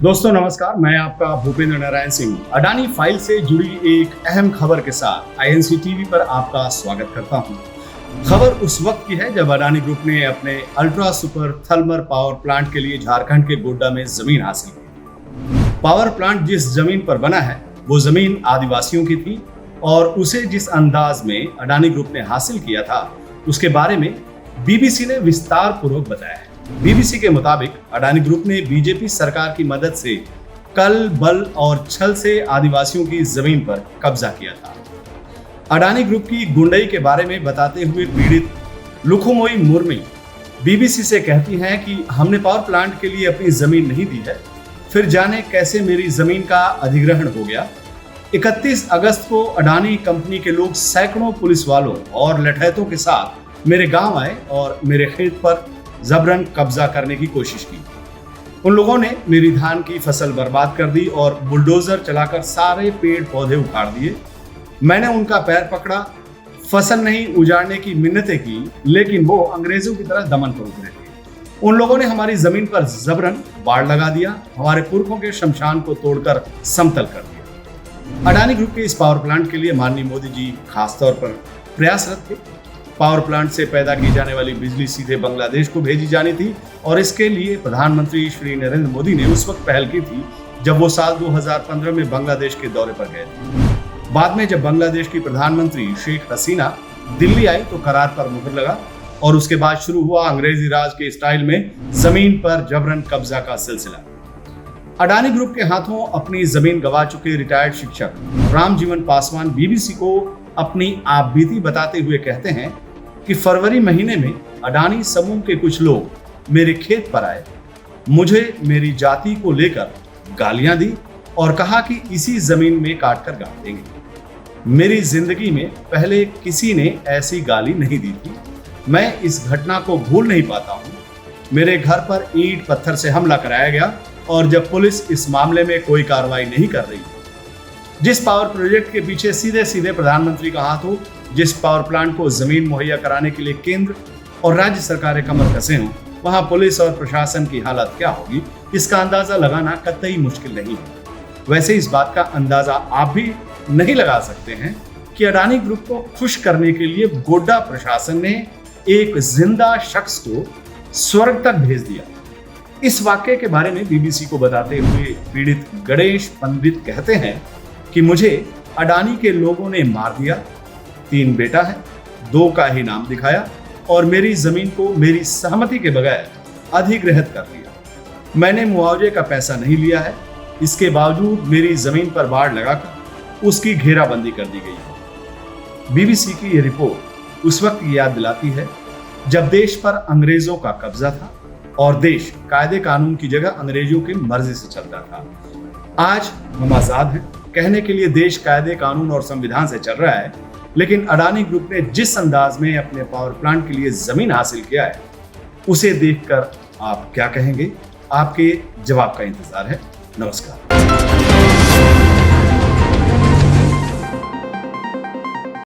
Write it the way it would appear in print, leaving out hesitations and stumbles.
दोस्तों नमस्कार, मैं आपका भूपेंद्र नारायण सिंह अडानी फाइल से जुड़ी एक अहम खबर के साथ आईएनसी टीवी पर आपका स्वागत करता हूं। खबर उस वक्त की है जब अडानी ग्रुप ने अपने ultra super thermal power plant के लिए झारखंड के गोड्डा में जमीन हासिल की। पावर प्लांट जिस जमीन पर बना है वो जमीन आदिवासियों की थी और उसे जिस अंदाज में अडानी ग्रुप ने हासिल किया था उसके बारे में बीबीसी ने विस्तार पूर्वक बताया है। बीबीसी के मुताबिक अडानी ग्रुप ने बीजेपी सरकार की मदद से कल बल और छल से आदिवासियों की जमीन पर कब्जा किया था। अडानी ग्रुप की गुंडई के बारे में बताते हुए पीड़ित लुखुमोई मुर्मी बीबीसी से कहती हैं कि हमने पावर प्लांट के लिए अपनी जमीन नहीं दी है, फिर जाने कैसे मेरी जमीन का अधिग्रहण हो गया। 31 अगस्त को अडानी कंपनी के लोग सैकड़ों पुलिस वालों और लठैतों के साथ मेरे गांव आए और मेरे खेत पर जबरन कब्जा करने की कोशिश की। उन लोगों ने मेरी धान की फसल बर्बाद कर दी और बुलडोजर चलाकर सारे पेड़ पौधे उखाड़ दिए। मैंने उनका पैर पकड़ा, फसल नहीं उजाड़ने की मिन्नतें की, लेकिन वो अंग्रेजों की तरह दमन पर उतरे थे। उन लोगों ने हमारी जमीन पर जबरन बाड़ लगा दिया, हमारे पुरखों के शमशान को तोड़कर समतल कर दिया। अडानी ग्रुप के इस पावर प्लांट के लिए माननीय मोदी जी खासतौर पर प्रयासरत थे। पावर प्लांट से पैदा की जाने वाली बिजली सीधे बांग्लादेश को भेजी जानी थी और इसके लिए प्रधानमंत्री श्री नरेंद्र मोदी ने उस वक्त पहल की थी जब वो साल 2015 में बांग्लादेश के दौरे पर गए थे। बाद में जब बांग्लादेश की प्रधानमंत्री शेख हसीना दिल्ली आई तो करार पर मुहर लगा और उसके बाद शुरू हुआ अंग्रेजी राज के स्टाइल में जमीन पर जबरन कब्जा का सिलसिला। अडानी ग्रुप के हाथों अपनी जमीन गंवा चुके रिटायर्ड शिक्षक रामजीवन पासवान बीबीसी को अपनी आपबीती बताते हुए कहते हैं कि फरवरी महीने में अडानी समूह के कुछ लोग मेरे खेत पर आए, मुझे मेरी जाति को लेकर गालियां दी और कहा कि इसी जमीन में काटकर गाड़ देंगे। मेरी जिंदगी में पहले किसी ने ऐसी गाली नहीं दी थी। मैं इस घटना को भूल नहीं पाता हूँ। मेरे घर पर ईंट पत्थर से हमला कराया गया और जब पुलिस इस मामले में कोई कार्रवाई नहीं कर रही, जिस पावर प्रोजेक्ट के पीछे सीधे सीधे प्रधानमंत्री का हाथ हो, जिस पावर प्लांट को जमीन मुहैया कराने के लिए केंद्र और राज्य सरकारें कमर कसे हों, वहां पुलिस और प्रशासन की हालत क्या होगी, इसका अंदाजा लगाना कतई मुश्किल नहीं है। वैसे इस बात का अंदाजा आप भी नहीं लगा सकते हैं कि अडानी ग्रुप को खुश करने के लिए गोड्डा प्रशासन ने एक जिंदा शख्स को स्वर्ग तक भेज दिया। इस वाक्य के बारे में बीबीसी को बताते हुए पीड़ित गणेश पंडित कहते हैं कि मुझे अडानी के लोगों ने मार दिया, 3 बेटा है, 2 का ही नाम दिखाया और मेरी जमीन को मेरी सहमति के बगैर अधिग्रहित कर दिया। मैंने मुआवजे का पैसा नहीं लिया है, इसके बावजूद मेरी जमीन पर बाड़ लगाकर उसकी घेराबंदी कर दी गई। बीबीसी की ये रिपोर्ट उस वक्त याद दिलाती है जब देश पर अंग्रेजों का कब्जा था और देश कायदे कानून की जगह अंग्रेजों की मर्जी से चलता था। आज हम आजाद हैं, कहने के लिए देश कायदे कानून और संविधान से चल रहा है, लेकिन अडानी ग्रुप ने जिस अंदाज में अपने पावर प्लांट के लिए जमीन हासिल किया है उसे देखकर आप क्या कहेंगे? आपके जवाब का इंतजार है। नमस्कार।